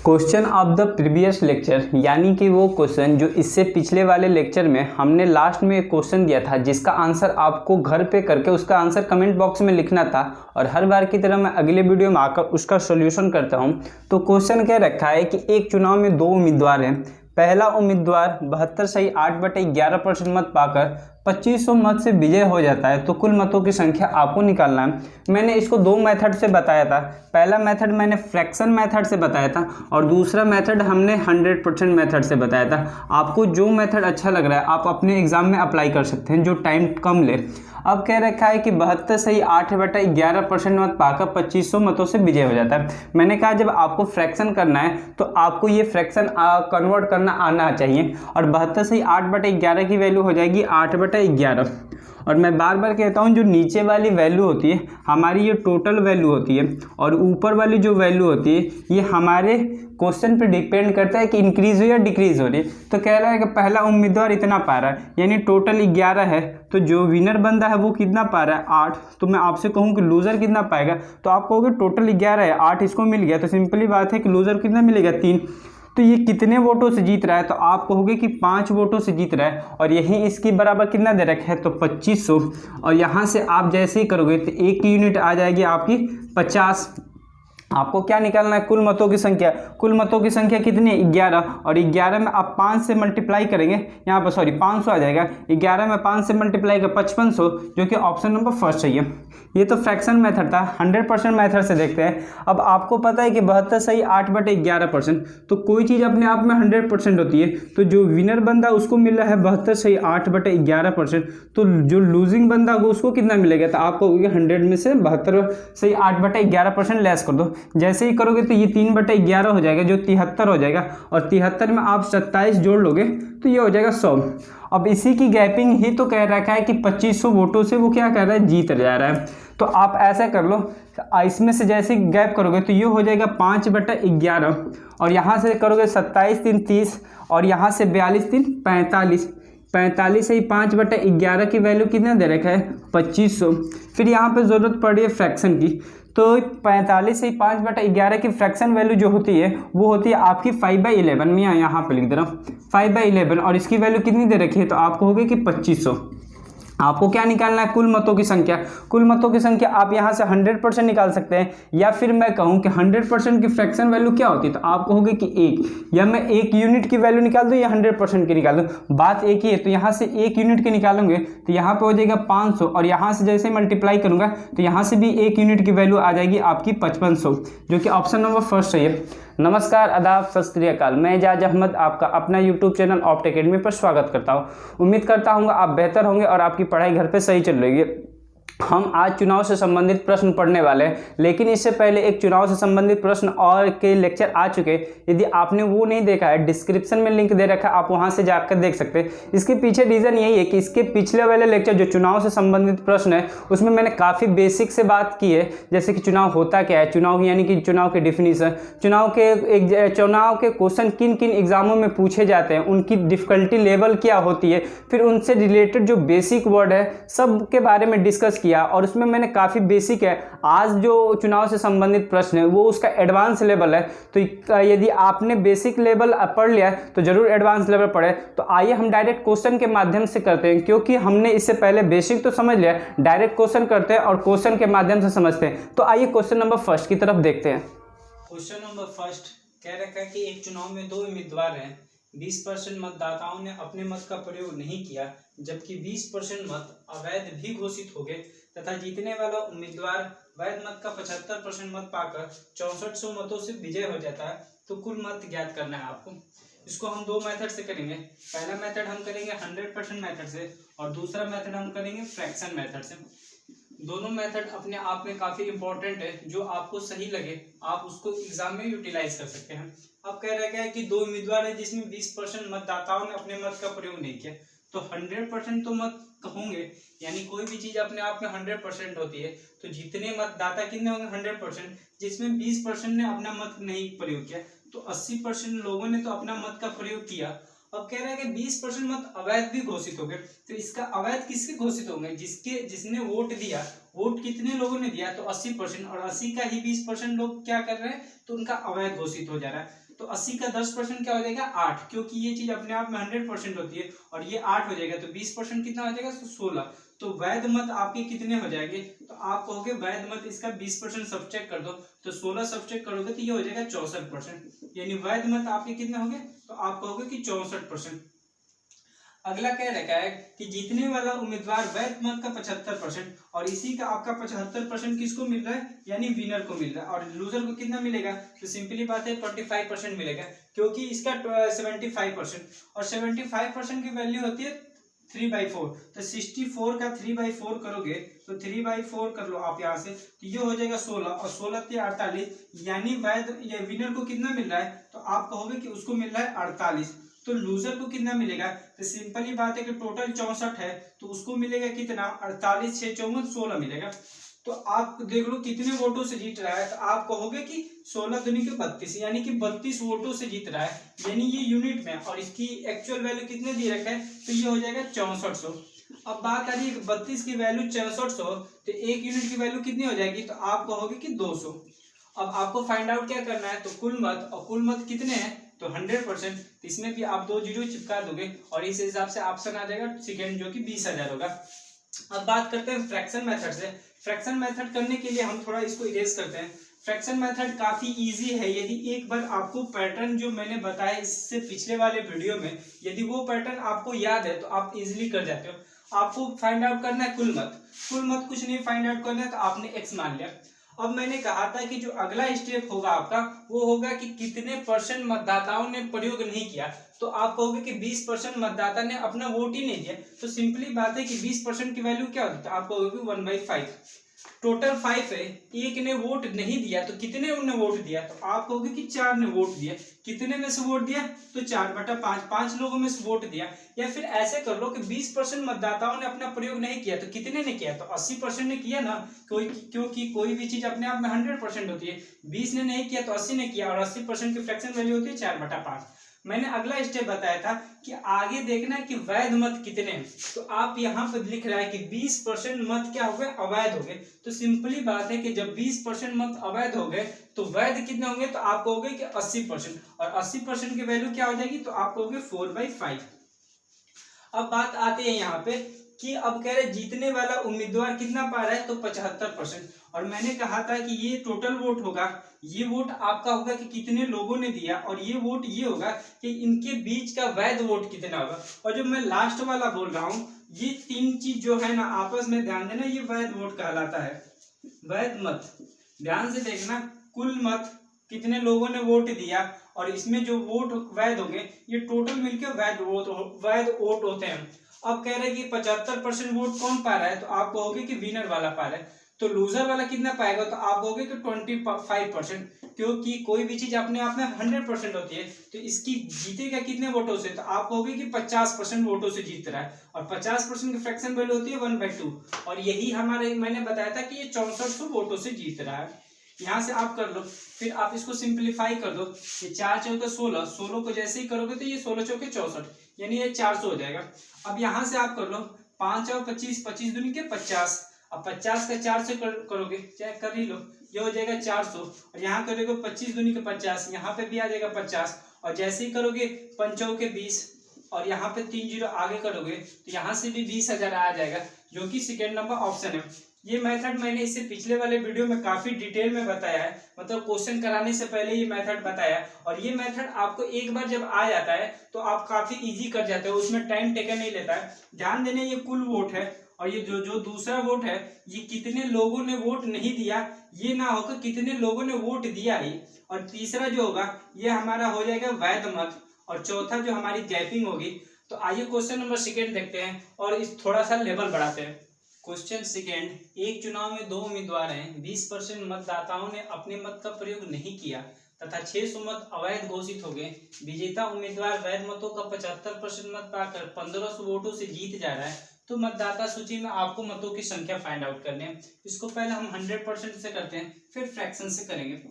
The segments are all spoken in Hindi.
Question of the previous lecture, यानी कि वो क्वेश्चन जो इससे पिछले वाले लेक्चर में हमने लास्ट में एक क्वेश्चन दिया था जिसका आंसर आपको घर पे करके उसका आंसर कमेंट बॉक्स में लिखना था। और हर बार की तरह मैं अगले वीडियो में आकर उसका सॉल्यूशन करता हूं। तो क्वेश्चन क्या रखा है कि एक चुनाव में दो उम्मीदवार हैं। पहला उम्मीदवार 72 सही 8/11% मत पाकर 2500 मत से विजय हो जाता है, तो कुल मतों की संख्या आपको निकालना है। मैंने इसको दो मेथड से बताया था। पहला मेथड मैंने फ्रैक्शन मेथड से बताया था और दूसरा मेथड हमने 100% मेथड से बताया था। आपको जो मेथड अच्छा लग रहा है आप अपने एग्जाम में अप्लाई कर सकते हैं, जो टाइम कम ले। अब कह रखा है कि 72 सही 8/11% मत पाकर 2500 मतों से विजय हो जाता है। मैंने कहा जब आपको फ्रैक्शन करना है तो आपको ये फ्रैक्शन कन्वर्ट करना आना चाहिए। और 72 सही 8/11 की वैल्यू हो जाएगी 8/11। और मैं बार बार कहता हूँ जो नीचे वाली वैल्यू होती है हमारी ये टोटल वैल्यू होती है, और ऊपर वाली जो वैल्यू होती है ये हमारे क्वेश्चन पे डिपेंड करता है कि इंक्रीज हो या डिक्रीज हो रही है। तो कह रहा है कि पहला उम्मीदवार इतना पा रहा है, यानी टोटल 11 है, तो जो विनर बंदा है वो कितना पा रहा है 8। तो मैं आपसे कहूँ कि लूजर कितना पाएगा, तो आप कहोगे टोटल 11 है, 8 इसको मिल गया, तो सिंपली बात है कि लूजर कितना मिलेगा 3। तो ये कितने वोटों से जीत रहा है, तो आप कहोगे कि 5 वोटों से जीत रहा है। और यही इसकी बराबर कितना दे रखा है, तो 2500। और यहाँ से आप जैसे ही करोगे तो एक यूनिट आ जाएगी आपकी 50। आपको क्या निकालना है, कुल मतों की संख्या। कुल मतों की संख्या कितनी है 11, और 11 में आप 5 से मल्टीप्लाई करेंगे, यहाँ पर 500 आ जाएगा। 11 में 5 से मल्टीप्लाई कर 5500, जो कि ऑप्शन नंबर फर्स्ट चाहिए। ये तो फ्रैक्शन मेथड था। 100% मेथड से देखते हैं। अब आपको पता है कि 72 सही 8/11%, तो कोई चीज़ अपने आप में 100% होती है। तो जो विनर बंदा उसको मिल रहा है 72 सही 8/11%, तो जो लूजिंग बंदा होगा उसको कितना मिलेगा, तो आपको 100 में से 72 सही 8/11% लेस कर दो। जैसे ही करोगे तो ये 3/11 हो जाएगा, जो 73 हो जाएगा। और 73 में आप 27 जोड़ लोगे तो ये हो जाएगा 100। अब इसी की गैपिंग ही तो कह रखा है कि 2500 वोटों से वो क्या कर रहा है, जीत जा रहा है। तो आप ऐसा कर लो, इसमें से जैसे गैप करोगे तो ये हो जाएगा 5/11, और यहाँ से करोगे 27 3 30, और यहाँ से 42 3 45। 45 से ही 5/11 की वैल्यु कितना दे रखा है 2500। फिर यहाँ पे ज़रूरत पड़ रही है फ्रैक्शन की, तो 45 से 5/11 की फ्रैक्शन वैल्यू जो होती है वो होती है आपकी 5/11। मैं यहाँ पे लिख दे रहा हूँ 5/11, और इसकी वैल्यू कितनी दे रखी है, तो आपको होगी कि 2500। आपको क्या निकालना है, कुल मतों की संख्या। कुल मतों की संख्या आप यहाँ से 100% निकाल सकते हैं, या फिर मैं कहूँ कि 100% की फ्रैक्शन वैल्यू क्या होती है, तो आप कहोगे कि 1, या मैं 1 यूनिट की वैल्यू निकाल दूँ या 100% की निकाल दूँ, बात एक ही है। तो यहाँ से 1 यूनिट की निकालेंगे तो यहाँ पे हो जाएगा 500, और यहाँ से जैसे मल्टीप्लाई करूँगा तो यहाँ से भी 1 यूनिट की वैल्यू आ जाएगी आपकी 5500, जो कि ऑप्शन नंबर फर्स्ट चाहिए। नमस्कार, आदाब, सत श्री अकाल। मैं एजाज अहमद आपका अपना यूट्यूब चैनल ऑप्ट एकेडमी पर स्वागत करता हूं। उम्मीद करता हूं आप बेहतर होंगे और आपकी पढ़ाई घर पे सही चल रही है। हम आज चुनाव से संबंधित प्रश्न पढ़ने वाले हैं, लेकिन इससे पहले एक चुनाव से संबंधित प्रश्न और के लेक्चर आ चुके। यदि आपने वो नहीं देखा है, डिस्क्रिप्शन में लिंक दे रखा है, आप वहां से जाकर देख सकते हैं। इसके पीछे रीज़न यही है कि इसके पिछले वाले लेक्चर जो चुनाव से संबंधित प्रश्न है उसमें मैंने काफ़ी बेसिक से बात की है, जैसे कि चुनाव होता क्या है, चुनाव यानी कि चुनाव के डिफिनीसन, चुनाव के क्वेश्चन किन किन एग्जामों में पूछे जाते हैं, उनकी डिफिकल्टी लेवल क्या होती है, फिर उनसे रिलेटेड जो बेसिक वर्ड है सब के बारे में डिस्कस किया। और उसमें मैंने काफ़ी बेसिक है। आज जो चुनाव से संबंधित प्रश्न है वो उसका एडवांस लेवल है, तो यदि आपने बेसिक लेवल पढ़ लिया है तो जरूर एडवांस लेवल पढ़े। तो आइए हम डायरेक्ट क्वेश्चन के माध्यम से करते हैं, क्योंकि हमने इससे पहले बेसिक तो समझ लिया, डायरेक्ट क्वेश्चन करते हैं और क्वेश्चन के माध्यम से समझते हैं। तो आइए क्वेश्चन नंबर फर्स्ट की तरफ देखते हैं। क्वेश्चन नंबर फर्स्ट कह रखा है कि एक चुनाव में दो उम्मीदवार हैं। 20% मतदाताओं ने अपने मत का प्रयोग नहीं किया, जबकि 20% मत अवैध भी घोषित हो गए, तथा जीतने वाला उम्मीदवार वैध मत का 75% मत पाकर 6400 मतों से विजय हो जाता है। तो कुल मत ज्ञात करना है आपको। इसको हम दो मेथड से करेंगे। पहला मेथड हम करेंगे 100% मेथड से, और दूसरा मेथड हम करेंगे फ्रैक्शन मेथड से। दोनों मेथड अपने आप में काफ़ी इंपॉर्टेंट है, जो आपको सही लगे आप उसको एग्जाम में यूटिलाइज कर सकते हैं। अब कह रहा है कि दो उम्मीदवार है जिसमें 20% मतदाताओं ने अपने मत का प्रयोग नहीं किया, तो 100% तो मत होंगे, यानी कोई भी चीज़ अपने आप में 100% होती है। तो जितने मतदाता कितने होंगे 100%, जिसमें 20% ने अपना मत नहीं प्रयोग किया, तो 80% लोगों ने तो अपना मत का प्रयोग किया। अब कह रहा है कि 20% मत अवैध भी घोषित हो गए। तो इसका अवैध किसके घोषित होंगे, जिसने वोट दिया। वोट कितने लोगों ने दिया, तो 80%, और 80 का ही 20% लोग क्या कर रहे हैं, तो उनका अवैध घोषित हो जा रहा है। तो 80 का 10% क्या हो जाएगा 8, क्योंकि ये चीज अपने आप में 100% होती है और ये 8 हो जाएगा, तो 20% कितना हो जाएगा, 16। तो वैध मत आपके कितने हो जाएंगे, तो आप कहोगे वैध मत इसका 20% सब्ट्रैक्ट कर दो, तो 16 सब्ट्रैक्ट करोगे तो ये हो जाएगा 64%, यानी वैध मत आपके कितने होंगे, तो आप कहोगे कि 64%। अगला कह रखा है कि जीतने वाला उम्मीदवार वैध मत का 75% और इसी का आपका 75% किसको मिल रहा है, यानी विनर को मिल रहा है, और लूजर को कितना मिलेगा, तो सिंपली बात है 25% मिलेगा, क्योंकि इसका 75% और 75% की वैल्यू होती है 3/4, तो 64 का 3/4 करोगे तो 3/4 कर लो आप यहाँ से, तो ये हो जाएगा 16 और 16 से 48, यानी वैध या विनर को कितना मिल रहा है, तो आप कहोगे कि उसको मिल रहा है 48। तो लूजर को कितना मिलेगा, तो सिंपली बात है कि टोटल 64 है, तो उसको मिलेगा कितना, 48 6 54 16 मिलेगा। तो आप देख लो कितने वोटों से जीत रहा है, तो आप कहोगे कि 16 दूनी के 32, यानी कि 32 वोटों से जीत रहा है, यानी ये यूनिट में, और इसकी एक्चुअल वैल्यू कितने दिए रखा है, तो ये हो जाएगा 6400। अब बात आ रही है 32 की वैल्यू 6400, तो एक यूनिट की वैल्यू कितनी हो जाएगी, तो आप कहोगे कि 200। अब आपको फाइंड आउट क्या करना है, तो कुल मत, और कुल मत कितने हैं, तो 100%, तो इसमें भी आप 2 जीरो चिपका दोगे और इस हिसाब से ऑप्शन आ जाएगा सेकेंड, जो कि 20,000 होगा। अब बात करते हैं फ्रैक्शन मेथड से। फ्रैक्शन मेथड करने के लिए हम थोड़ा इसको इरेज करते हैं। फ्रैक्शन मेथड काफी इजी है, यदि एक बार आपको पैटर्न जो मैंने बताया इससे पिछले वाले वीडियो में, यदि वो पैटर्न आपको याद है तो आप इजीली कर जाते हो। आपको फाइंड आउट करना है कुल मत, कुल मत कुछ नहीं फाइंड आउट करना है, तो आपने एक्स मान लिया। अब मैंने कहा था कि जो अगला स्टेप होगा आपका वो होगा कि कितने परसेंट मतदाताओं ने प्रयोग नहीं किया, तो आप कहोगे कि 20% मतदाता ने अपना वोट ही नहीं दिया, तो सिंपली बात है कि 20% की वैल्यू क्या होती है, तो आप कहोगे 1/5। टोटल 5 है, एक ने वोट नहीं दिया, तो कितने उन्होंने वोट दिया, तो आप कहोगे कि 4 ने वोट दिया। कितने में से वोट दिया, तो 4/5, 5 लोगों में से वोट दिया। या फिर ऐसे कर लो कि 20% मतदाताओं ने अपना प्रयोग नहीं किया, तो कितने ने किया, तो 80% ने किया ना, क्योंकि कोई भी चीज अपने आप में 100% होती है। 20 ने नहीं किया तो 80 ने किया, और 80% की फ्रैक्शन वैल्यू होती है 4/5। मैंने अगला स्टेप बताया था कि आगे देखना है कि वैध मत कितने हैं, तो आप यहाँ पर लिख रहा है कि 20% मत क्या हो गए, अवैध हो गए। तो सिंपली बात है कि जब 20% मत अवैध हो गए तो वैध कितने होंगे, तो आप कहोगे कि 80%, और 80% की वैल्यू क्या हो जाएगी, तो आप कहोगे 4/5। अब बात आती है यहाँ पे कि अब कह रहे जीतने वाला उम्मीदवार कितना पा रहा है, तो 75%, और मैंने कहा था कि ये टोटल वोट होगा, ये वोट आपका होगा कि कितने लोगों ने दिया, और ये वोट ये होगा कि इनके बीच का वैध वोट कितना होगा। और जो मैं लास्ट वाला बोल रहा हूँ, ये तीन चीज जो है ना आपस में ध्यान देना, ये वैध वोट कहलाता है, वैध मत। ध्यान से देखना, कुल मत कितने लोगों ने वोट दिया, और इसमें जो वोट वैध होंगे ये टोटल मिलकर वैध वोट होते हैं। अब कह रहे हैं कि 75% वोट कौन पा रहा है, तो आप कहोगे कि विनर वाला पा रहा है। तो लूजर वाला कितना पाएगा, तो आप कहोगे कि 25%, क्योंकि कोई भी चीज अपने आप में 100% होती है, तो इसकी जीतेगा कितने वोटों से, तो आप कहोगे कि 50% वोटों से जीत रहा है, और 50% की फ्रैक्शन वैल्यू होती है 1/2, और यही हमारे मैंने बताया था कि ये 6400 वोटों से जीत रहा है। यहाँ से आप कर लो, फिर आप इसको सिंप्लीफाई कर दो, ये 4 चौके 16, 16 को जैसे ही करोगे तो ये 16 चौके 64, यानी ये 400 हो जाएगा। अब यहाँ से आप कर लो 5 और 25, 25 दूनी के 50, अब 50 का 4 से करोगे, चाहे कर ही लो, ये हो जाएगा 400, और यहाँ करोगे 25 दूनी के 50, यहाँ पे भी आ जाएगा 50, और जैसे ही करोगे 5 के 20, और यहाँ पे 3 जीरो आगे करोगे तो यहाँ से भी 20,000 आ जाएगा, जो कि सेकेंड नंबर ऑप्शन है। ये मेथड मैंने इससे पिछले वाले वीडियो में काफी डिटेल में बताया है, मतलब क्वेश्चन कराने से पहले ये मेथड बताया, और ये मेथड आपको एक बार जब आ जाता है तो आप काफी इजी कर जाते हो, उसमें टाइम टेकन नहीं लेता है। ध्यान देने, ये कुल वोट है, और ये जो दूसरा वोट है ये कितने लोगों ने वोट नहीं दिया, ये ना होकर कितने लोगों ने वोट दिया ही, और तीसरा जो होगा ये हमारा हो जाएगा वैध मत, और चौथा जो हमारी गैपिंग होगी। तो आइए क्वेश्चन नंबर सेकेंड देखते हैं, और इस थोड़ा सा लेवल बढ़ाते हैं। क्वेश्चन सेकेंड, एक चुनाव में 2 उम्मीदवार हैं, 20% मतदाताओं ने अपने मत का प्रयोग नहीं किया तथा 600 मत अवैध घोषित हो गए। विजेता उम्मीदवार वैध मतों का 75% मत पाकर 1500 वोटों से जीत जा रहा है। तो मतदाता सूची में आपको मतों की संख्या फाइंड आउट करनी है। इसको पहले हम 100% से करते हैं, फिर फ्रैक्शन से करेंगे।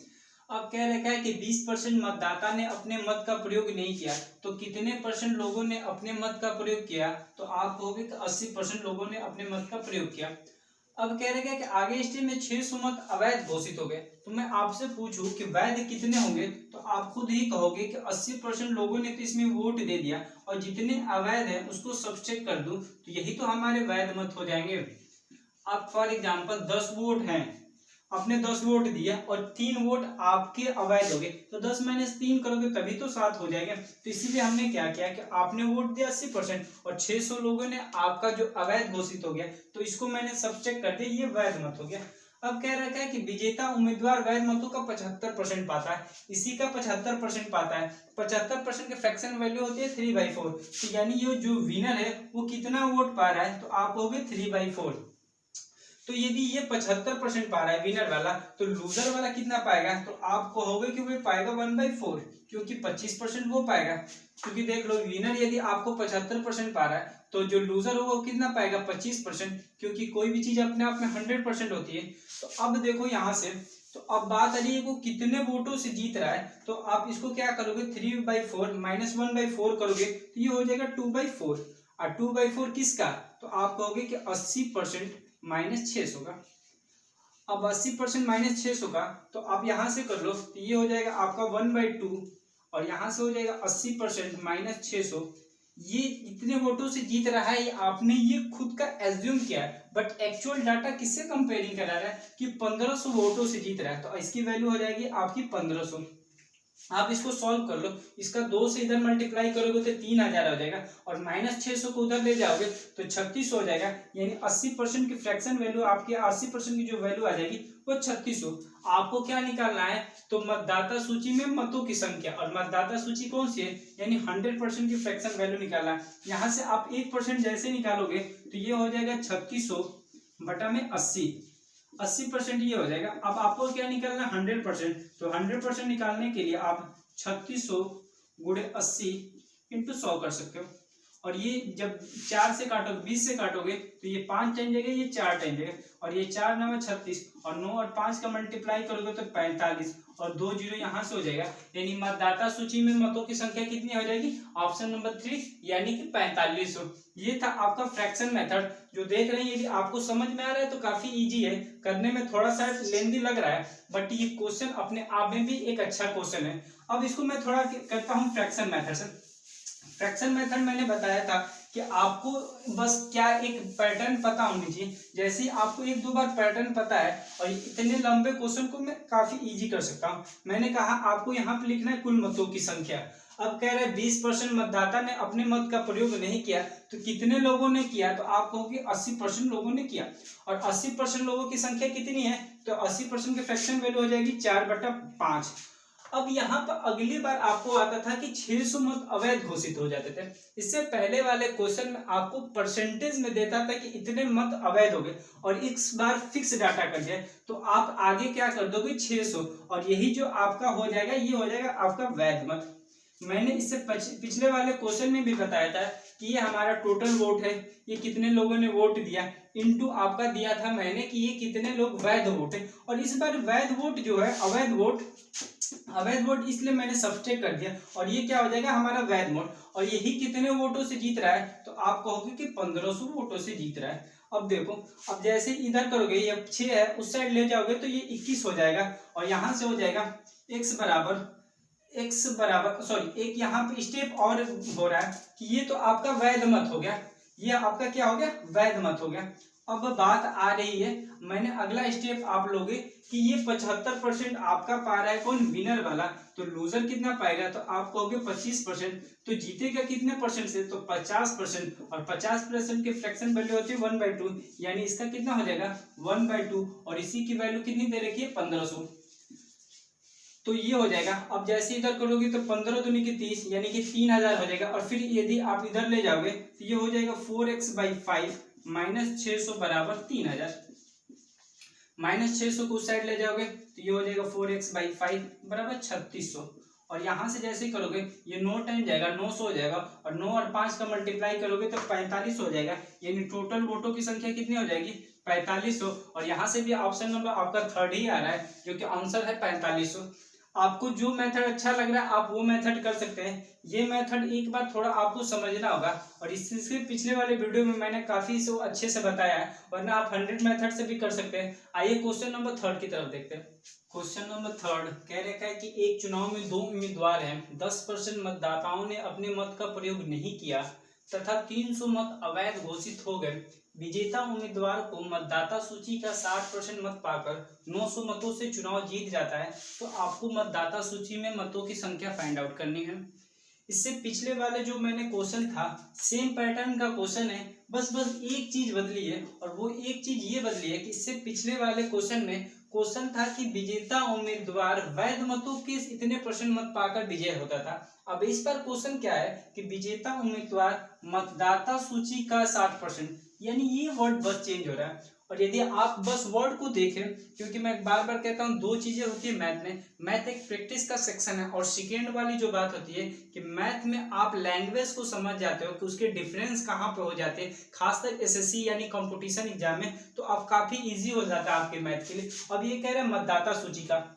अब कह रखा है कि 20% मतदाता ने अपने मत का प्रयोग नहीं किया, तो कितने परसेंट लोगों ने अपने मत का प्रयोग किया, तो आप कहोगे कि 80% लोगों ने अपने मत का प्रयोग किया। अब कह रहे कि आगे स्टेप में 600 मत अवैध घोषित हो गए, तो मैं आपसे पूछूं कि वैध कितने होंगे, तो आप खुद ही कहोगे कि 80% लोगों ने तो इसमें वोट दे दिया और जितने अवैध है उसको सब्सट्रैक्ट कर दूं तो यही तो हमारे वैध मत हो जाएंगे। अब फॉर एग्जांपल 10 वोट हैं, आपने 10 वोट दिया और 3 वोट आपके अवैध हो गए, तो 10 - 3 करोगे तभी तो 7 हो जाएगा। तो इसीलिए हमने क्या किया कि आपने वोट दिया 80% और 600 लोगों ने आपका जो अवैध घोषित हो गया तो इसको मैंने सब्सट्रैक्ट कर दिया, ये वैध मत हो गया। अब कह रखा है कि विजेता उम्मीदवार वैध मतों का 75% पाता है, इसी का 75% पाता है। 75% के फ्रैक्शन वैल्यू होती है 3/4, तो यानी ये जो विनर है वो कितना वोट पा रहा है, तो आप हो गए 3/4। तो यदि ये 75% पा रहा है विनर वाला, तो लूजर वाला कितना पाएगा, तो आप कहोगे कि वो पाएगा 1/4, क्योंकि 25% वो पाएगा। क्योंकि देख लो विनर यदि आपको 75% पा रहा है तो जो लूजर होगा वो कितना पाएगा 25%, क्योंकि कोई भी चीज अपने आप में 100% होती है। तो अब देखो यहाँ से, तो अब बात आ रही है वो कितने वोटों से जीत रहा है, तो आप इसको क्या करोगे 3/4 - 1/4 करोगे तो ये हो जाएगा 2/4। और 2/4 किसका, तो आप कहोगे कि 80% - 600 का। अब 80% - 600 का तो आप यहां से कर लो, तो ये हो जाएगा आपका 1/2 और यहां से हो जाएगा 80% - 600। ये इतने वोटों से जीत रहा है, ये आपने ये खुद का एज्यूम किया है, बट एक्चुअल डाटा किससे कंपेयरिंग करा रहा है कि 1500 वोटों से जीत रहा है, तो इसकी वैल्यू हो जाएगी आपकी 1500। आप इसको सॉल्व कर लो, इसका 2 से इधर मल्टीप्लाई करोगे तो 3000 हो जाएगा और -600 को उधर ले जाओगे तो 3600 हो जाएगा। यानी 80% की फ्रैक्शन वैल्यू, आपके 80% की जो वैल्यू आ जाएगी वो 3600। आपको क्या निकालना है, तो मतदाता सूची में मतों की संख्या, और मतदाता सूची कौन सी है, यानी 100% की फ्रैक्शन वैल्यू निकालना है। यहाँ से आप 1% जैसे निकालोगे तो ये हो जाएगा 3600 बटा में 80% ये हो जाएगा। अब आपको क्या निकालना है 100%, तो 100% निकालने के लिए आप 3600 × 80 × 100 कर सकते हो। और ये जब 4 से काटोगे, 20 से काटोगे तो ये 5 टाइम जाएगा, ये 4 टाइम जाएगा, और ये 4 9 में 36 और 9 और 5 का मल्टीप्लाई करोगे तो 45 और 2 जीरो यहाँ से हो जाएगा। यानी मतदाता सूची में मतों की संख्या कितनी हो जाएगी, ऑप्शन नंबर 3 यानी कि 4500। ये था आपका फ्रैक्शन मेथड। जो देख रहे हैं यदि आपको समझ में आ रहा है तो काफी इजी है, करने में थोड़ा सा लेंदी लग रहा है, बट ये क्वेश्चन अपने आप में भी एक अच्छा क्वेश्चन है। अब इसको मैं थोड़ा करता हूँ फ्रैक्शन मेथड से। फ्रैक्शन मेथड मैंने बताया था कि आपको बस क्या एक पैटर्न पता होनी चाहिए। जैसे ही आपको 1-2 बार पैटर्न पता है, और इतने लंबे क्वेश्चन को मैं काफी इजी कर सकता हूँ। मैंने कहा आपको यहाँ पे लिखना है कुल मतों की संख्या। अब कह रहे हैं 20% मतदाता ने अपने मत का प्रयोग नहीं किया, तो कितने लोगों ने किया, तो आप कहोगे 80% लोगों ने किया। और 80% लोगों की संख्या कितनी है, तो 80% की फ्रैक्शन वैल्यू हो जाएगी 4/5। अब यहाँ पर अगली बार आपको आता था कि 600 मत अवैध घोषित हो जाते थे। इससे पहले वाले क्वेश्चन में आपको परसेंटेज में देता था कि इतने मत अवैध हो गए, और इस बार फिक्स डाटा कर दिया, तो आप आगे क्या कर दोगे 600, और यही जो आपका हो जाएगा ये हो जाएगा आपका वैध मत। मैंने इससे पिछले वाले क्वेश्चन में भी बताया था कि ये हमारा टोटल वोट है, ये कितने लोगों ने वोट दिया, इनटू आपका दिया था मैंने कि ये कितने लोग वैध वोट है। और इस बार वैध वोट जो है, अवैध वोट इसलिए मैंने सब्सट्रैक्ट कर दिया, और ये क्या हो जाएगा हमारा वैध वोट। और यही कितने वोटों से जीत रहा है, तो आप कहोगे कि 1500 वोटों से जीत रहा है। अब देखो, अब जैसे इधर करोगे, ये 6 है, उस साइड ले जाओगे तो ये 21 हो जाएगा, और यहाँ से हो जाएगा x बराबर सॉरी, एक यहाँ पे स्टेप और हो रहा है कि ये तो आपका वैध मत हो गया, ये आपका क्या हो गया, वैध मत हो गया। अब बात आ रही है, मैंने अगला स्टेप आप लोगे कि ये 75% आपका पा रहा है कौन, विनर वाला, तो लूजर कितना पाएगा, तो आप कहोगे 25%, तो जीतेगा कितने परसेंट से, तो 50%, और 50% की फ्रैक्शन वैल्यू होती है 1/2, यानी इसका कितना हो जाएगा 1/2, और इसी की वैल्यू कितनी दे रखी है 1500, तो ये हो जाएगा। अब जैसे इधर करोगे तो 15 दूनी की 30 यानी कि 3000 हो जाएगा, और फिर यदि आप इधर ले जाओगे तो ये हो जाएगा 4x/5 - 600 बराबर 3000, -600 को उस साइड ले जाओगे तो ये हो जाएगा 4x/5 बराबर 3600, और यहाँ से जैसे करोगे ये 9 टाइम जाएगा, 900 हो जाएगा, और 9 और 5 का मल्टीप्लाई करोगे तो 45 हो जाएगा। यानी टोटल वोटों की संख्या कितनी हो जाएगी 4500, और यहाँ से भी ऑप्शन नंबर आपका 3rd ही आ रहा है, जो कि आंसर है 4500। आपको जो मेथड अच्छा लग रहा है आप वो मेथड कर सकते हैं। ये मेथड एक बार थोड़ा आपको समझना होगा, और इससे पिछले वाले वीडियो में मैंने काफी अच्छे से बताया है, वरना आप 100 मेथड से भी कर सकते हैं। आइए क्वेश्चन नंबर 3 की तरफ देखते हैं। क्वेश्चन नंबर 3 कह रखा है कि एक चुनाव में 2 उम्मीदवार हैं, 10% मतदाताओं ने अपने मत का प्रयोग नहीं किया तथा 300 मत अवैध घोषित हो गए। विजेता उम्मीदवार को मतदाता सूची का 60% मत पाकर 900 मतों से चुनाव जीत जाता है। तो आपको मतदाता सूची में मतों की संख्या फाइंड आउट करनी है। इससे पिछले वाले जो मैंने क्वेश्चन था सेम पैटर्न का क्वेश्चन है, बस एक चीज बदली है, और वो एक चीज ये बदली है कि इससे पिछले वाले क्वेश्चन में क्वेश्चन था कि विजेता उम्मीदवार वैध मतों के इतने % मत पाकर विजय होता था। अब इस पर क्वेश्चन क्या है कि विजेता उम्मीदवार मतदाता सूची का 60%, यानी ये वर्ड बस चेंज हो रहा है। और यदि आप बस वर्ड को देखें, क्योंकि मैं बार बार कहता हूँ दो चीजें होती है मैथ में, मैथ एक प्रैक्टिस का सेक्शन है, और सेकेंड वाली जो बात होती है कि मैथ में आप लैंग्वेज को समझ जाते हो कि उसके डिफरेंस कहाँ पे हो जाते हैं, खासकर एसएससी यानी कंपटीशन एग्जाम में, तो अब काफी इजी हो जाता है आपके मैथ के लिए। अब ये कह रहे हैं मतदाता सूची का,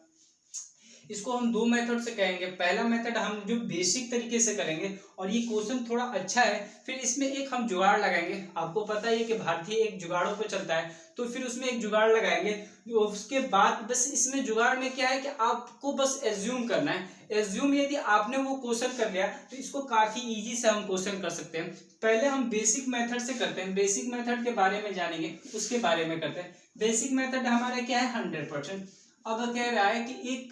इसको हम दो मेथड से करेंगे। पहला मेथड हम जो बेसिक तरीके से करेंगे, और ये क्वेश्चन थोड़ा अच्छा है, फिर इसमें एक हम जुगाड़ लगाएंगे। आपको पता है कि भारतीय एक जुगाड़ों पे चलता है, तो फिर उसमें एक जुगाड़ लगाएंगे। उसके बाद बस इसमें जुगाड़ में क्या है कि आपको बस एज्यूम करना है। एज्यूम यदि आपने वो क्वेश्चन कर लिया तो इसको काफी इजी से हम क्वेश्चन कर सकते हैं। पहले हम बेसिक मेथड से करते हैं, बेसिक मेथड के बारे में जानेंगे, उसके बारे में करते हैं। बेसिक मेथड हमारा क्या है 100%। अब कह रहा है कि एक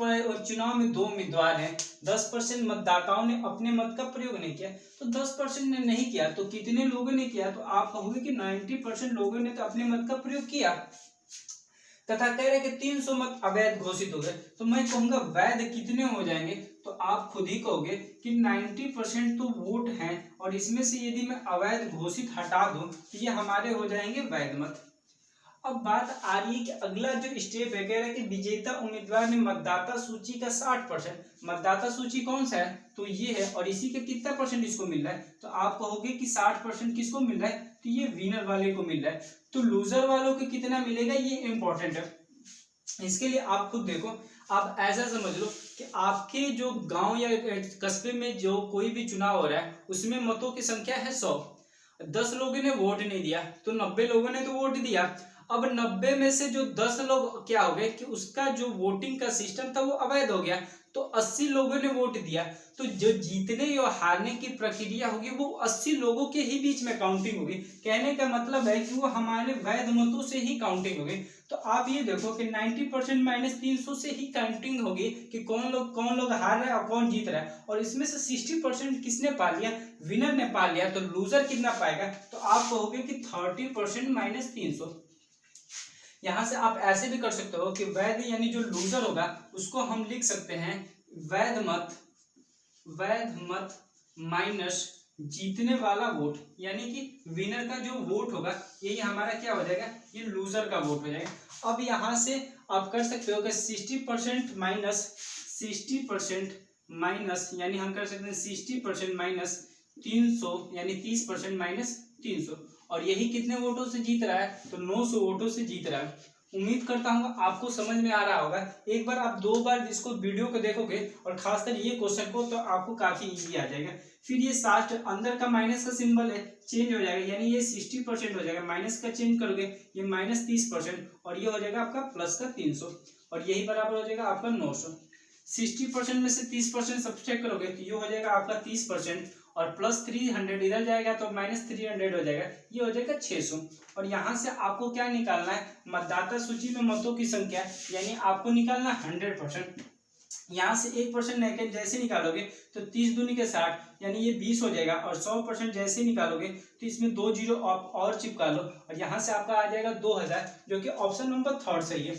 चुनाव में 2 उम्मीदवार हैं, 10% मतदाताओं ने अपने मत का प्रयोग नहीं किया। तो 10% ने नहीं किया तो कितने लोगों ने किया, तो आप कहोगे कि 90% लोगों ने तो अपने मत का प्रयोग किया। तथा कह रहे कि 300 मत अवैध घोषित हो गए, तो मैं कहूंगा वैध कितने हो जाएंगे, तो आप खुद ही कहोगे कि 90% तो वोट हैं, और इसमें से यदि मैं अवैध घोषित हटा दूं तो ये हमारे हो जाएंगे वैध मत। अब बात आ रही है कि अगला जो स्टेप है, कह रहा है कि विजेता उम्मीदवार ने मतदाता सूची का 60%, मतदाता सूची कौन सा है, तो ये है, और इसी का कितना % इसको मिल रहा है, तो आप कहोगे कि 60% किसको मिल रहा है, तो ये विनर वाले को मिल रहा है। तो लूजर वालों को कितना मिलेगा ये इंपॉर्टेंट है। इसके लिए आप खुद देखो, आप ऐसा समझ लो कि आपके जो गांव या कस्बे में जो कोई भी चुनाव हो रहा है उसमें मतों की संख्या है 100, 10 लोगों ने वोट नहीं दिया तो 90 लोगों ने तो वोट दिया। अब 90 में से जो 10 लोग क्या हो गए कि उसका जो वोटिंग का सिस्टम था वो अवैध हो गया, तो 80 लोगों ने वोट दिया, तो जो जीतने या हारने की प्रक्रिया होगी वो 80 लोगों के ही बीच में काउंटिंग होगी। कहने का मतलब है कि वो हमारे वैध मतों से ही काउंटिंग होगी। तो आप ये देखो कि 90% माइनस 300 से ही काउंटिंग होगी कि कौन लोग हार रहा है और कौन जीत रहा है, और इसमें से 60% किसने पा लिया, विनर ने पा लिया। तो लूजर कितना पाएगा, तो आप कहोगे कि 30% माइनस 300। यहां से आप ऐसे भी कर सकते हो कि वैध यानी जो लूजर होगा उसको हम लिख सकते हैं वैध मत माइनस जीतने वाला वोट, यानी कि विनर का जो वोट होगा यही हमारा क्या हो जाएगा, ये लूजर का वोट हो जाएगा। अब यहां से आप कर सकते हो कि 60% माइनस यानी हम कर सकते हैं 60% माइनस 300 यानी 30% माइनस 300, और यही कितने वोटों से जीत रहा है, तो 900 वोटों से जीत रहा है। उम्मीद करता हूँ आपको समझ में आ रहा होगा। एक बार आप 2 बार इसको वीडियो को देखोगे और खासकर ये क्वेश्चन को, तो आपको काफी इजी आ जाएगा। फिर ये 60 अंदर का माइनस का सिंबल है चेंज हो जाएगा, यानी ये 60% हो जाएगा, माइनस का चेंज करोगे ये माइनस 30%, और ये हो जाएगा आपका प्लस का 300, और यही बराबर हो जाएगा आपका 900। 60% में से 30% सब्सट्रैक्ट करोगे तो ये हो जाएगा आपका 30%, और प्लस 300 इधर जाएगा तो माइनस 300 हो जाएगा, ये हो जाएगा 600। और यहाँ से आपको क्या निकालना है, मतदाता सूची में मतों की संख्या, यानी आपको निकालना 100%। यहाँ से 1% नेगेटिव जैसे निकालोगे तो 30 दूनी के 60 यानी ये 20 हो जाएगा, और 100% जैसे निकालोगे तो इसमें 2 जीरो और चिपका लो, और यहाँ से आपका आ जाएगा 2000, जो कि ऑप्शन नंबर 3 सही है।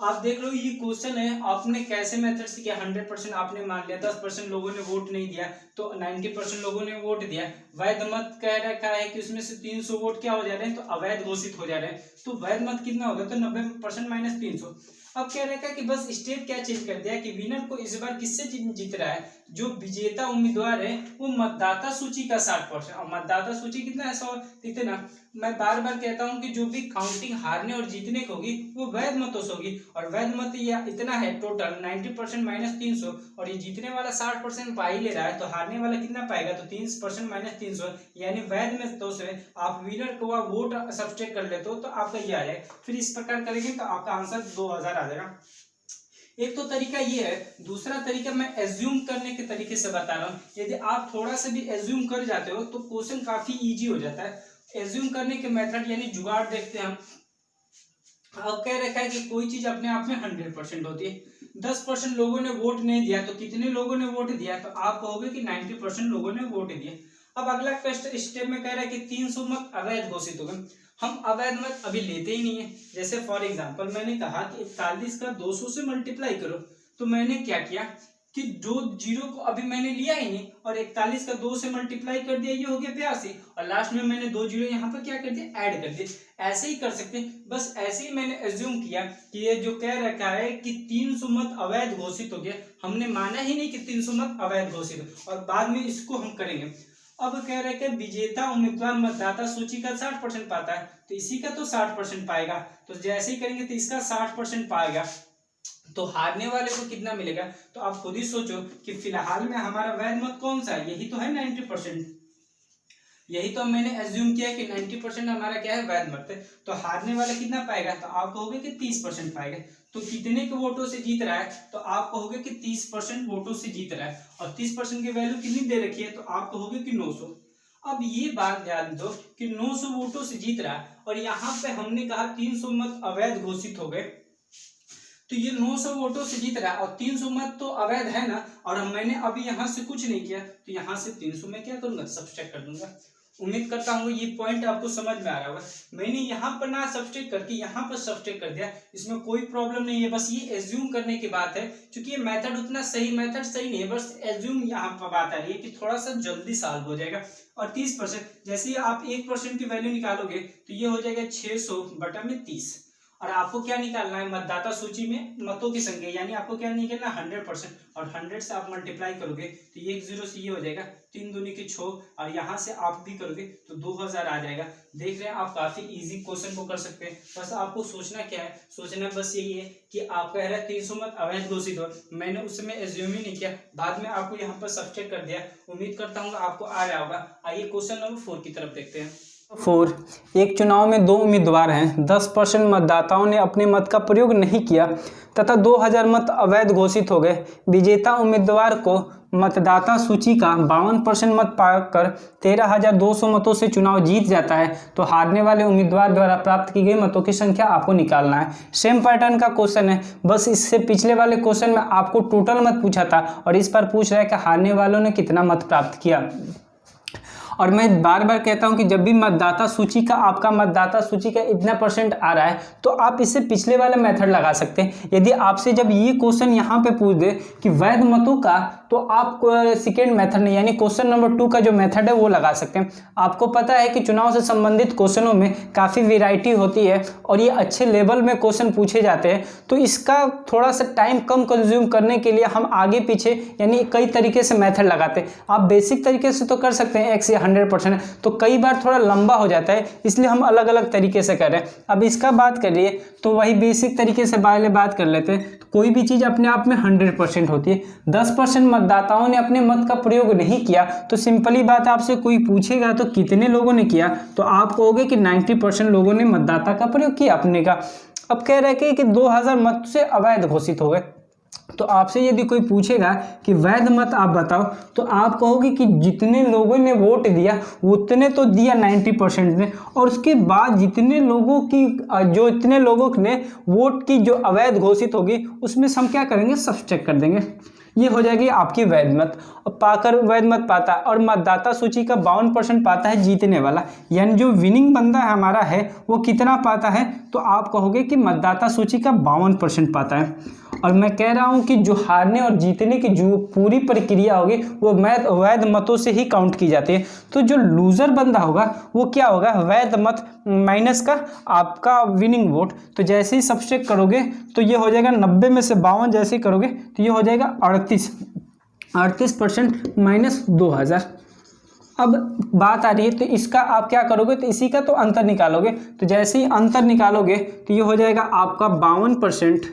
आप देख लो ये क्वेश्चन है, आपने कैसे मेथड से किया, 100% आपने मान लिया, 10% लोगों ने वोट नहीं दिया तो 90% लोगों ने वोट दिया। वैध मत कह रखा है कि उसमें से 300 वोट क्या हो जा रहे हैं, तो अवैध घोषित हो जा रहे हैं, तो वैध मत कितना होगा, तो 90% माइनस 300। अब क्या रखा है कि बस स्टेप क्या चेंज कर दिया कि विनर को इस बार किससे जीत रहा है, जो विजेता उम्मीदवार है वो मतदाता सूची का 60%, और मतदाता सूची कितना है 100, कितना मैं बार बार कहता हूं कि जो भी काउंटिंग हारने और जीतने की होगी वो वैध मतों से होगी, और वैध मत ये इतना है टोटल 90% माइनस 300, और ये जीतने वाला 60% पा ही ले रहा है, तो हारने वाला कितना पाएगा, तो 30% माइनस 300, यानी वैध मतों से आप विनर को वोट सब्सट्रैक्ट कर लेते हो तो आपका ये आ जाएगा। फिर इस प्रकार करेंगे तो आपका आंसर 2000 आ जाएगा। एक तो तरीका ये है, दूसरा तरीका मैं एज्यूम करने के तरीके से बता रहा हूँ। यदि आप थोड़ा सा भी एज्यूम कर जाते हो तो क्वेश्चन काफी इजी हो जाता है। एज्यूम करने के मेथड यानी जुगाड़ देखते हैं हम। अब कह रखा है कि कोई चीज अपने आप में 100% होती है। 10% लोगों ने वोट नहीं दिया तो कितने लोगों ने वोट दिया, तो आप कहोगे कि 90% लोगों ने वोट दिए। अब अगला स्टेप में कह रहा है कि 300 मत अवैध घोषित हो गए। हम अवैध मत अभी लेते ही नहीं है। जैसे फॉर एग्जांपल मैंने कहा कि 41 का 200 से मल्टीप्लाई करो, तो मैंने क्या किया कि जो जीरो को अभी मैंने लिया ही नहीं, और 41 का 2 से मल्टीप्लाई कर दिया, ये हो गया 82, और लास्ट में मैंने 2 जीरो यहाँ पर क्या कर दिया, ऐड कर दिया। ऐसे ही कर सकते हैं, बस ऐसे ही मैंने एज्यूम किया कि ये जो कह रखा है कि 300 मत अवैध घोषित हो गया, हमने माना ही नहीं कि 300 मत अवैध घोषित हो, और बाद में इसको हम करेंगे। अब कह रहे हैं कि विजेता उम्मीदवार मतदाता सूची का 60% पाता है, तो इसी का तो 60% पाएगा, तो जैसे ही करेंगे तो इसका 60% पाएगा, तो हारने वाले को कितना मिलेगा। तो आप खुद ही सोचो कि फिलहाल में हमारा वैध मत कौन सा है, यही तो है 90%। यही तो मैंने एज्यूम किया कि 90% हमारा क्या है, वैध मत है। तो हारने वाला कितना पाएगा, तो आप कहोगे कि 30% पाएगा। तो कितने के वोटों से जीत रहा है, तो आप कहोगे कि 30% वोटों से जीत रहा है, और 30% की वैल्यू कितनी दे रखी है, तो आप कहोगे कि 900। अब ये बात ध्यान दो कि 900 वोटों से जीत रहा है, और यहाँ पे हमने कहा 300 मत अवैध घोषित हो गए, तो ये 900 वोटों से जीत रहा है, और 300 मत तो अवैध है ना, और मैंने अभी यहाँ से कुछ नहीं किया, तो यहाँ से 300 में क्या करूंगा, सब्सट्रैक्ट कर दूंगा। उम्मीद करता हूँ ये पॉइंट आपको समझ में आ रहा होगा। मैंने यहाँ पर ना सब्सट्रैक्ट करके यहाँ पर सब्सट्रैक्ट कर दिया, इसमें कोई प्रॉब्लम नहीं है, बस ये एज्यूम करने की बात है। क्योंकि ये मेथड उतना सही नहीं है, बस एज्यूम यहाँ पर बात आ रही है कि थोड़ा सा जल्दी सॉल्व हो जाएगा। और 30% जैसे ही आप 1% की वैल्यू निकालोगे तो ये हो जाएगा 600 बटा में 30, और आपको क्या निकालना है, मतदाता सूची में मतों की संख्या, यानी आपको क्या निकालना, 100%, और 100 से आप मल्टीप्लाई करोगे तो ये 1 0 से ये हो जाएगा 3 दूनी के 6, और यहाँ से आप भी करोगे तो 2000 आ जाएगा। देख रहे हैं आप काफी इजी क्वेश्चन को कर सकते हैं। बस आपको सोचना क्या है, सोचना बस यही है कि आप कह रहे हैं 300 मत अवैध घोषित हो, मैंने उस समय एज्यूम ही नहीं किया, बाद में आपको यहाँ पर सब्सट्रैक्ट कर दिया। उम्मीद करता हूँ आपको आ रहा होगा। आइए क्वेश्चन नंबर 4 की तरफ देखते हैं। 4, एक चुनाव में 2 उम्मीदवार हैं, 10% मतदाताओं ने अपने मत का प्रयोग नहीं किया तथा 2000 मत अवैध घोषित हो गए। विजेता उम्मीदवार को मतदाता सूची का 52% मत पाकर 13,200 मतों से चुनाव जीत जाता है, तो हारने वाले उम्मीदवार द्वारा प्राप्त की गई मतों की संख्या आपको निकालना है। सेम पैटर्न का क्वेश्चन है, बस इससे पिछले वाले क्वेश्चन में आपको टोटल मत पूछा था, और इस बार पूछ रहा है कि हारने वालों ने कितना मत प्राप्त किया। और मैं बार बार कहता हूं कि जब भी मतदाता सूची का आपका मतदाता सूची का इतना % आ रहा है, तो आप इससे पिछले वाला मेथड लगा सकते हैं। यदि आपसे जब ये क्वेश्चन यहाँ पे पूछ दे कि वैध मतों का, तो आप सेकेंड मेथड नहीं, यानी क्वेश्चन नंबर 2 का जो मेथड है वो लगा सकते हैं। आपको पता है कि चुनाव से संबंधित क्वेश्चनों में काफ़ी वेराइटी होती है, और ये अच्छे लेवल में क्वेश्चन पूछे जाते हैं, तो इसका थोड़ा सा टाइम कम कंज्यूम करने के लिए हम आगे पीछे यानी कई तरीके से मेथड लगाते हैं। आप बेसिक तरीके से तो कर सकते हैं x या 100%, तो कई बार थोड़ा लंबा हो जाता है, इसलिए हम अलग अलग तरीके से कर रहे हैं। अब इसका बात करिए तो वही बेसिक तरीके से पहले बात कर लेते हैं। तो कोई भी चीज़ अपने आप में 100% होती है। 10% मतदाताओं ने अपने मत का प्रयोग नहीं किया, तो सिंपली बात आपसे कोई पूछेगा तो कितने लोगों ने किया, तो आप कहोगे कि 90% लोगों ने मतदाता का प्रयोग किया अपने का। अब कह रहे हैं कि 2000 मत से अवैध घोषित हो गए, तो आपसे यदि कोई पूछेगा कि वैध मत आप बताओ, तो आप कहोगे कि जितने लोगों ने वोट दिया उतने तो दिया 90% ने, और उसके बाद जितने लोगों की इतने लोगों ने वोट की जो अवैध घोषित होगी उसमें से हम क्या करेंगे, सब्सट्रैक्ट कर देंगे। ये हो जाएगी आपकी वैध मत। और पाकर वैध मत पाता है और मतदाता सूची का 52% पाता है जीतने वाला, यानी जो विनिंग बंदा हमारा है वो कितना पाता है, तो आप कहोगे कि मतदाता सूची का 52% पाता है। और मैं कह रहा हूं कि जो हारने और जीतने की जो पूरी प्रक्रिया होगी वो वैध मतों से ही काउंट की जाती है। तो जो लूजर बंदा होगा वो क्या होगा, वैध मत माइनस का आपका विनिंग वोट। तो जैसे ही सब्सट्रैक्ट करोगे तो ये हो जाएगा 90 में से 52, जैसे ही करोगे तो ये हो जाएगा 38% माइनस 2000। अब बात आ रही है तो इसका आप क्या करोगे, तो इसी का तो अंतर निकालोगे। तो जैसे ही अंतर निकालोगे तो ये हो जाएगा आपका 52%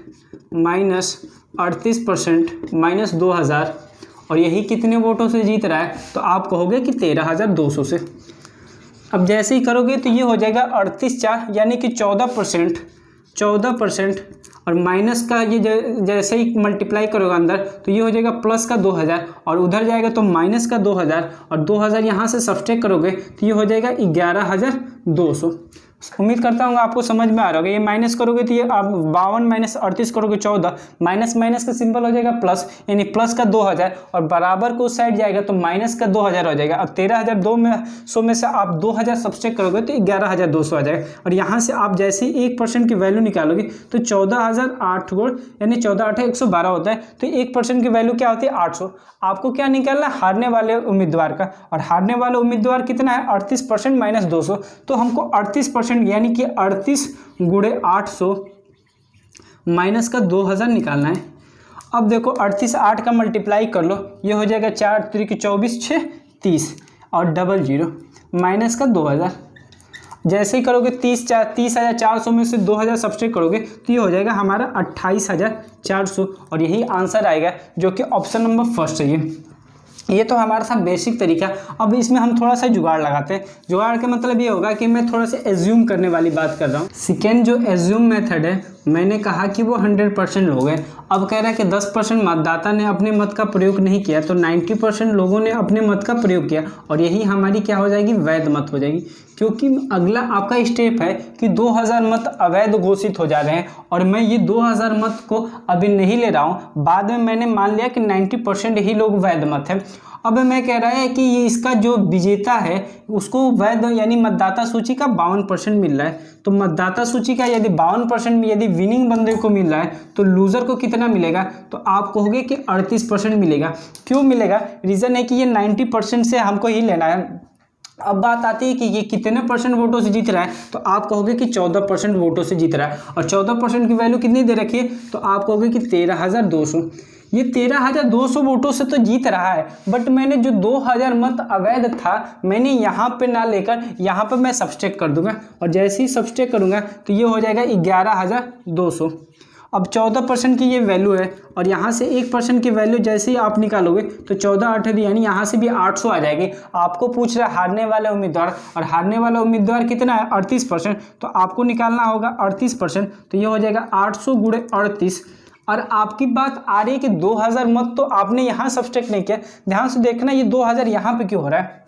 माइनस 38% माइनस 2000, और यही कितने वोटों से जीत रहा है, तो आप कहोगे कि 13,200 से। अब जैसे ही करोगे तो ये हो जाएगा 38/4 यानी कि 14% और माइनस का ये जैसे ही मल्टीप्लाई करोगे अंदर तो ये हो जाएगा प्लस का 2000 और उधर जाएगा तो माइनस का 2000 और 2000 यहाँ से सब्ट्रैक्ट करोगे तो ये हो जाएगा 11,200। उम्मीद करता हूँ आपको समझ में आ रहा होगा। ये माइनस करोगे तो ये आप 52 माइनस 38 करोगे 14, माइनस माइनस का सिंबल हो जाएगा प्लस, यानी प्लस का 2000 और बराबर को उस साइड जाएगा तो माइनस का 2000 हो जाएगा। अब 13,200 में से आप 2000 सब्ट्रैक्ट करोगे तो 11,200 आ जाएगा। और यहाँ से आप जैसे ही 1% की वैल्यू निकालोगे तो 14,008 गुण यानी 14,800 112 होता है। तो 1% की वैल्यू क्या होती है 800। आपको क्या निकालना है, हारने वाले उम्मीदवार का, और हारने वाला उम्मीदवार कितना है 38% माइनस 200। तो हमको 38% यानी कि 38 गुणे 800 माइनस का 2000 निकालना है। अब देखो 38 8 का मल्टीप्लाई कर लो, ये हो जाएगा 4 3 24 6 30 और 00 माइनस का 2000। जैसे ही करोगे 30,400 में से 2000 सब्ट्रैक्ट करोगे तो ये हो जाएगा हमारा 28,400 और यही आंसर आएगा जो कि ऑप्शन नंबर फर्स्ट है। ये तो हमारा था बेसिक तरीका। अब इसमें हम थोड़ा सा जुगाड़ लगाते हैं। जुगाड़ का मतलब ये होगा कि मैं थोड़ा सा एज्यूम करने वाली बात कर रहा हूँ। सेकेंड जो एज्यूम मेथड है, मैंने कहा कि वो 100% लोग हैं। अब कह रहा है कि 10% मतदाता ने अपने मत का प्रयोग नहीं किया, तो 90% लोगों ने अपने मत का प्रयोग किया और यही हमारी क्या हो जाएगी, वैध मत हो जाएगी। क्योंकि अगला आपका स्टेप है कि 2000 मत अवैध घोषित हो जा रहे हैं और मैं ये 2000 मत को अभी नहीं ले रहा हूँ। बाद में मैंने मान लिया कि 90% ही लोग वैध मत है। अब मैं कह रहा है कि ये इसका जो विजेता है उसको वैध यानी मतदाता सूची का 52% मिल रहा है। तो मतदाता सूची का यदि 52% में यदि विनिंग बंदे को मिल रहा है तो लूजर को कितना मिलेगा, तो आप कहोगे कि 38% मिलेगा। क्यों मिलेगा, रीज़न है कि ये 90% से हमको ही लेना है। अब बात आती है कि ये कितने परसेंट वोटों से जीत रहा है, तो आप कहोगे कि 14% वोटों से जीत रहा है और 14% की वैल्यू कितनी दे रखी है, तो आप कहोगे कि 13,200। ये 13,200 वोटों से तो जीत रहा है, बट मैंने जो 2000 मत अवैध था मैंने यहाँ पे ना लेकर यहाँ पे मैं सब्ट्रैक्ट कर दूंगा और जैसे ही सब्ट्रैक्ट करूँगा तो ये हो जाएगा 11,200। अब 14% की ये वैल्यू है और यहाँ से 1% की वैल्यू जैसे ही आप निकालोगे तो 14 यानी यहाँ से भी 800 आ जाएगी। आपको पूछ रहा है हारने वाला उम्मीदवार और हारने वाला उम्मीदवार कितना है 38%, तो आपको निकालना होगा 38%। तो ये हो जाएगा 800 गुणे 38। और आपकी बात आ रही है कि 2000 मत तो आपने यहाँ सब्ट्रैक्ट नहीं किया। ध्यान से देखना ये 2000 यहाँ पे क्यों हो रहा है।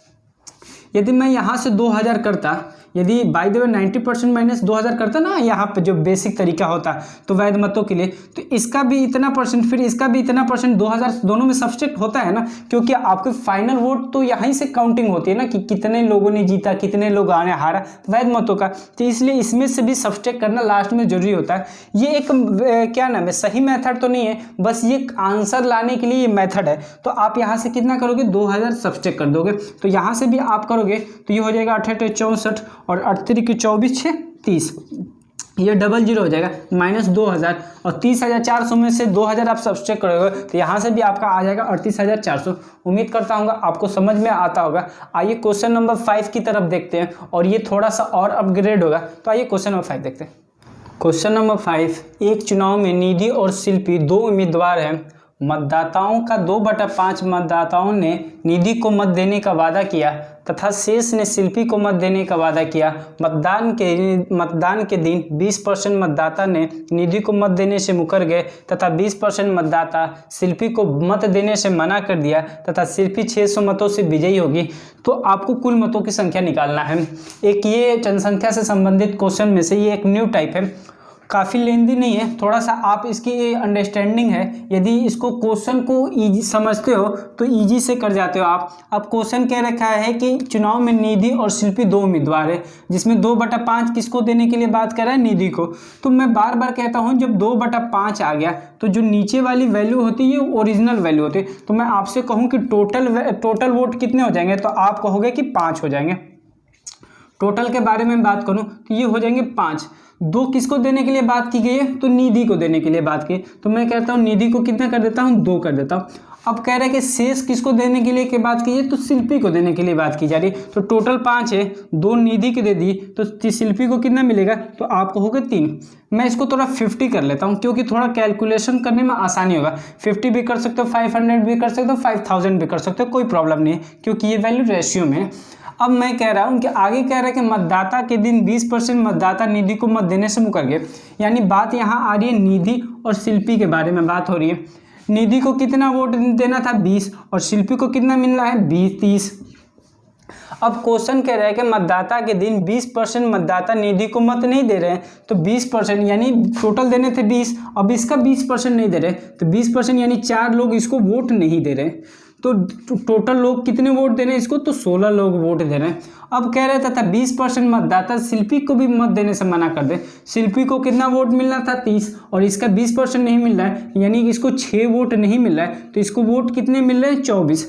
यदि मैं यहाँ से 2000 करता, यदि बाय द वे 90% माइनस 2000 करता ना यहाँ पे जो बेसिक तरीका होता तो वैध मतों के लिए, तो इसका भी इतना परसेंट फिर इसका भी इतना परसेंट 2000 दोनों में सब्ट्रैक्ट होता है ना, क्योंकि आपके फाइनल वोट तो यहीं से काउंटिंग होती है ना कि कितने लोगों ने जीता, कितने लोग आने हारा वैध मतों का। तो इसलिए इसमें से भी सब्ट्रैक्ट करना लास्ट में जरूरी होता है। ये एक क्या नाम है, सही मेथड तो नहीं है, बस ये आंसर लाने के लिए ये मेथड है। तो आप यहाँ से कितना करोगे 2000 सब्ट्रैक्ट कर दोगे, तो यहाँ से भी आप करोगे तो ये हो जाएगा 68 64 और 38 24 6 30, ये 00 हो जाएगा माइनस 2000 और 30,400 में से 2000 आप सब्ट्रैक्ट करोगे तो यहाँ से भी आपका आ जाएगा 38,400। उम्मीद करता हूँ आपको समझ में आता होगा। आइए क्वेश्चन नंबर 5 की तरफ देखते हैं और ये थोड़ा सा और अपग्रेड होगा। तो आइए क्वेश्चन नंबर 5 देखते हैं। क्वेश्चन नंबर 5, एक चुनाव में निधि और शिल्पी दो उम्मीदवार हैं। मतदाताओं का 2/5 मतदाताओं ने निधि को मत देने का वादा किया तथा शेष ने शिल्पी को मत देने का वादा किया। मतदान के दिन 20% मतदाता ने निधि को मत देने से मुकर गए तथा 20% मतदाता शिल्पी को मत देने से मना कर दिया तथा शिल्पी 600 मतों से विजयी होगी। तो आपको कुल मतों की संख्या निकालना है। एक ये जनसंख्या से संबंधित क्वेश्चन में से ये एक न्यू टाइप है, काफ़ी लेंदी नहीं है, थोड़ा सा आप इसकी अंडरस्टैंडिंग है। यदि इसको क्वेश्चन को इजी समझते हो तो इजी से कर जाते हो आप। अब क्वेश्चन कह रखा है कि चुनाव में निधि और शिल्पी दो उम्मीदवार है, जिसमें 2/5 किसको देने के लिए बात कर रहा है, निधि को। तो मैं बार बार कहता हूँ जब 2/5 आ गया तो जो नीचे वाली वैल्यू होती है वो ओरिजिनल वैल्यू होती है। तो मैं आपसे कहूँ कि टोटल वोट कितने हो जाएंगे, तो आप कहोगे कि 5 हो जाएंगे। टोटल के बारे में बात करूँ तो ये हो जाएंगे 5। 2 किसको देने के लिए बात की गई है, तो निधि को देने के लिए बात की। तो मैं कहता हूँ निधि को कितना कर देता हूँ, 2 कर देता हूँ। अब कह रहे हैं कि शेष किसको देने के लिए की बात कीजिए तो शिल्पी को देने के लिए बात की जा रही है। तो टोटल 5 है, 2 निधि की दे दी तो शिल्पी को कितना मिलेगा तो आपको होगा 3। मैं इसको थोड़ा 50 कर लेता हूँ क्योंकि थोड़ा कैलकुलेशन करने में आसानी होगा। 50 भी कर सकते हो, 500 भी कर सकते हो, 5000 भी कर सकते हो, कोई प्रॉब्लम नहीं है क्योंकि ये वैल्यू रेशियो में है। अब मैं कह रहा हूँ कि आगे कह रहा है कि मतदाता के दिन 20% मतदाता निधि को मत देने से मुकर गए, यानी बात यहाँ आ रही है निधि और शिल्पी के बारे में बात हो रही है। निधि को कितना वोट देना था 20 और शिल्पी को कितना मिल रहा है 30। अब क्वेश्चन कह रहा है कि मतदाता के दिन 20% मतदाता निधि को मत नहीं दे रहे हैं, तो 20% यानी टोटल देने थे 20, अब इसका 20% नहीं दे रहे, तो 20% यानी 4 लोग इसको वोट नहीं दे रहे, तो टोटल लोग कितने वोट दे रहे हैं इसको तो 16 लोग वोट दे रहे हैं। अब कह रहे था 20% मतदाता शिल्पी को भी मत देने से मना कर दे। शिल्पी को कितना वोट मिलना था 30 और इसका 20% नहीं मिल रहा है, यानी कि इसको 6 वोट नहीं मिल रहा है, तो इसको वोट कितने मिल रहे हैं 24,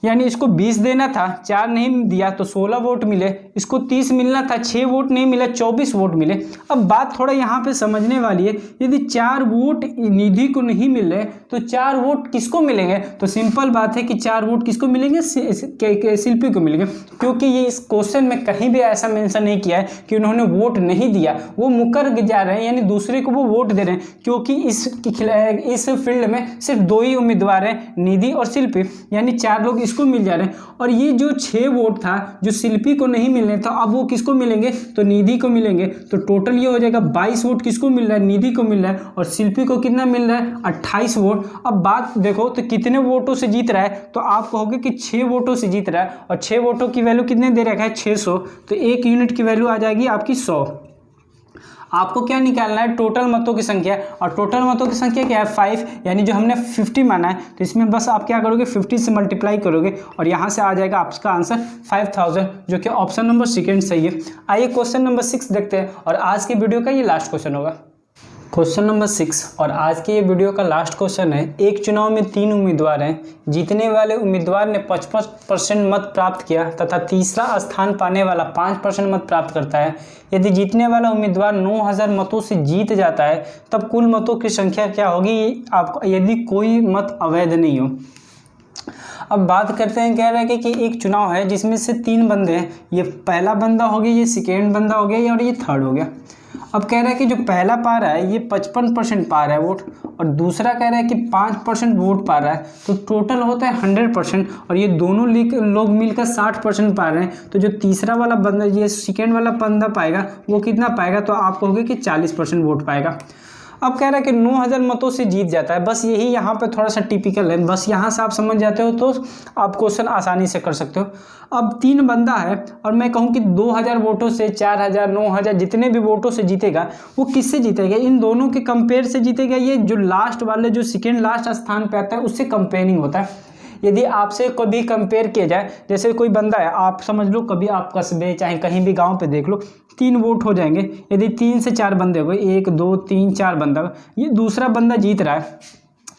यानी इसको 20 देना था, 4 नहीं दिया तो 16 वोट मिले, इसको 30 मिलना था, 6 वोट नहीं मिला, 24 वोट मिले। अब बात थोड़ा यहाँ पे समझने वाली है, यदि 4 वोट निधि को नहीं मिल रहे तो 4 वोट किसको मिलेंगे, तो सिंपल बात है कि 4 वोट किसको मिलेंगे शिल्पी को मिलेंगे, क्योंकि ये इस क्वेश्चन में कहीं भी ऐसा मेंशन नहीं किया है कि उन्होंने वोट नहीं दिया, वो मुकर जा रहे हैं, यानी दूसरे को वो वोट दे रहे हैं, क्योंकि इस फील्ड में सिर्फ 2 ही उम्मीदवार हैं, निधि और शिल्पी, यानी 4 लोग को मिल जा रहे हैं। और ये जो 6 वोट था जो शिल्पी को नहीं मिलने था, अब वो किसको मिलेंगे तो निधि को मिलेंगे, तो टोटल ये हो जाएगा 22 वोट किसको मिल रहा है निधि को मिल रहा है, और शिल्पी को कितना मिल रहा है 28 वोट। अब बात देखो तो कितने वोटों से जीत रहा है, तो आप कहोगे कि 6 वोटों से जीत रहा है, और 6 वोटों की वैल्यू कितने दे रखा है 600, तो 1 यूनिट की वैल्यू आ जाएगी आपकी 100। आपको क्या निकालना है टोटल मतों की संख्या, और टोटल मतों की संख्या क्या है 5, यानी जो हमने 50 माना है, तो इसमें बस आप क्या करोगे 50 से मल्टीप्लाई करोगे और यहाँ से आ जाएगा आपका आंसर 5000, जो कि ऑप्शन नंबर सेकंड सही है। आइए क्वेश्चन नंबर 6 देखते हैं, और आज की वीडियो का ये लास्ट क्वेश्चन होगा। क्वेश्चन नंबर 6 और आज के ये वीडियो का लास्ट क्वेश्चन है। एक चुनाव में 3 उम्मीदवार हैं, जीतने वाले उम्मीदवार ने 55% मत प्राप्त किया तथा तीसरा स्थान पाने वाला 5% मत प्राप्त करता है। यदि जीतने वाला उम्मीदवार 9000 मतों से जीत जाता है तब कुल मतों की संख्या क्या होगी आपको, यदि कोई मत अवैध नहीं हो। अब बात करते हैं, कह रहा है कि एक चुनाव है जिसमें से 3 बंदे हैं, ये पहला बंदा हो गया, ये सेकेंड बंदा हो गया और ये थर्ड हो गया। अब कह रहा है कि जो पहला पा रहा है ये 55% पा रहा है वोट, और दूसरा कह रहा है कि 5% वोट पा रहा है, तो टोटल होता है 100%, और ये दोनों लोग मिलकर 60% पा रहे हैं। तो जो तीसरा वाला बंदा, ये सेकेंड वाला बंदा पाएगा वो कितना पाएगा, तो आप कहोगे कि 40% वोट पाएगा। अब कह रहा है कि 9000 मतों से जीत जाता है, बस यही यहाँ पे थोड़ा सा टिपिकल है, बस यहाँ से आप समझ जाते हो तो आप क्वेश्चन आसानी से कर सकते हो। अब 3 बंदा है और मैं कहूँ कि 2000 वोटों से 4000 9000 जितने भी वोटों से जीतेगा वो किससे जीतेगा, इन दोनों के कंपेयर से जीतेगा। ये जो लास्ट वाले जो सेकेंड लास्ट स्थान पे आता है उससे कंपेयरिंग होता है। यदि आपसे कभी कंपेयर किया जाए, जैसे कोई बंदा है, आप समझ लो कभी आप कस्बे चाहे कहीं भी गांव पे देख लो, 3 वोट हो जाएंगे। यदि 3 से 4 बंदे हो गए, 1 2 3 4 बंदा, ये दूसरा बंदा जीत रहा है,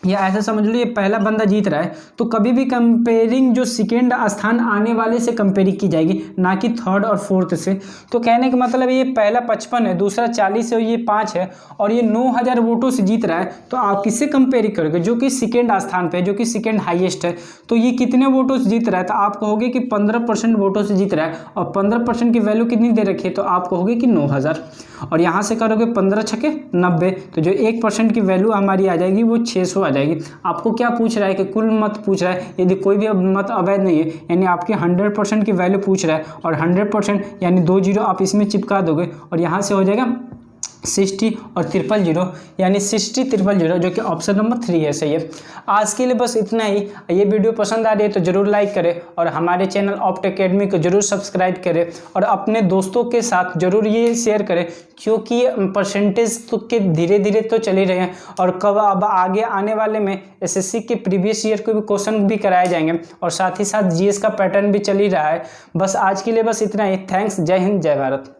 या ऐसा समझ लो ये पहला बंदा जीत रहा है, तो कभी भी कंपेयरिंग जो सेकेंड स्थान आने वाले से कंपेयरिंग की जाएगी, ना कि थर्ड और फोर्थ से। तो कहने का मतलब ये पहला 55 है, दूसरा 40 है, ये 5 है, और ये 9000 वोटों से जीत रहा है, तो आप किससे कंपेयरिंग करोगे, जो कि सेकेंड स्थान पे है, जो कि सेकेंड हाईएस्ट है। तो ये कितने वोटों से जीत रहा है, तो आप कहोगे कि 15% वोटों से जीत रहा है, और 15% की वैल्यू कितनी दे रखी है, तो आप कहोगे कि 9000, और यहाँ से करोगे 15 छके 90, तो जो 1% की वैल्यू हमारी आ जाएगी वो 600 आ जाएगी। आपको क्या पूछ रहा है कि कुल मत पूछ रहा है, यदि कोई भी मत अवैध नहीं है, यानी आपके 100% की वैल्यू पूछ रहा है, और 100% यानी 2 जीरो आप इसमें चिपका दोगे, और यहाँ से हो जाएगा 60 और 000, यानी 60 000, जो कि ऑप्शन नंबर 3 है सही है। आज के लिए बस इतना ही। ये वीडियो पसंद आ रही है तो ज़रूर लाइक करें, और हमारे चैनल ऑप्ट एकेडमी को जरूर सब्सक्राइब करें, और अपने दोस्तों के साथ जरूर ये शेयर करें, क्योंकि परसेंटेज तो के धीरे धीरे तो चल ही रहे हैं, और कब अब आगे आने वाले में एसएससी के प्रीवियस ईयर के भी क्वेश्चन भी कराए जाएंगे, और साथ ही साथ जीएस का पैटर्न भी चल ही रहा है। बस आज के लिए बस इतना ही। थैंक्स, जय हिंद, जय भारत।